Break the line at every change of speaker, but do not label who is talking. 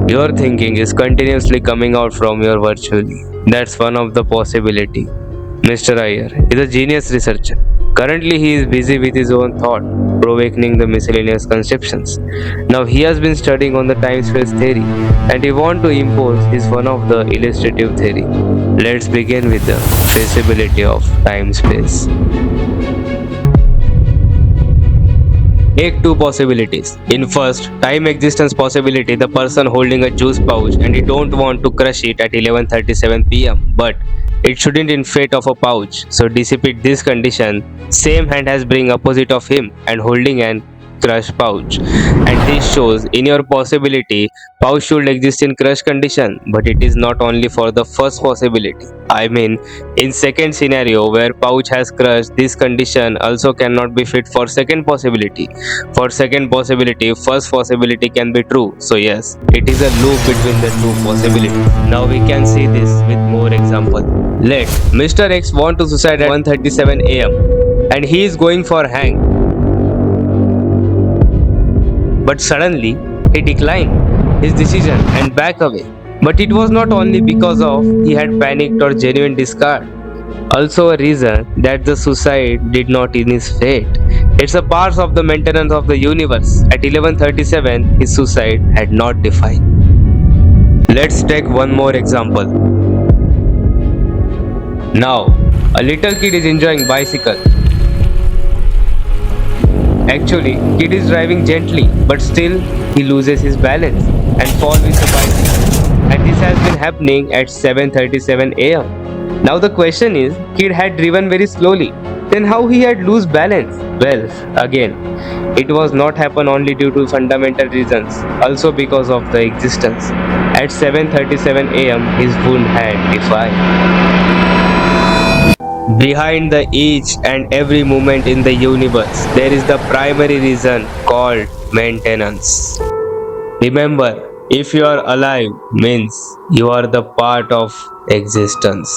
Your thinking is continuously coming out from your virtually. That's one of the possibility. Mr. Iyer is a genius researcher. Currently, he is busy with his own thought, provoking the miscellaneous conceptions. Now, he has been studying on the time-space theory, and he want to impose his one of the illustrative theory. Let's begin with the traceability of time-space. Take two possibilities. In first, time existence possibility, the person holding a juice pouch and he don't want to crush it at 11:37 p.m. But it shouldn't inflate of a pouch. So dissipate this condition. Same hand has bring opposite of him and holding an crush pouch. And this shows in your possibility pouch should exist in crush condition, but it is not only for the first possibility. I mean, in second scenario where pouch has crushed, this condition also cannot be fit for second possibility. For second possibility, first possibility can be true. So yes, it is a loop between the two possibilities. Now we can see this with more example. Let Mr. X want to suicide at 1:37 am and he is going for hang. But suddenly he declined his decision and back away. But it was not only because of he had panicked or genuine discard, also a reason that the suicide did not in his fate. It's a part of the maintenance of the universe. At 11:37, his suicide had not defined. Let's take one more example. Now, a little kid is enjoying bicycle. Actually, kid is driving gently, but still he loses his balance and falls with the bicycle. And this has been happening at 7:37 am. Now the question is, kid had driven very slowly. Then how he had lose balance? Well, again, it was not happen only due to fundamental reasons, also because of the existence. At 7:37 am, his wound had defined. Behind the each and every movement in the universe, there is the primary reason called maintenance. Remember, if you are alive means you are the part of existence.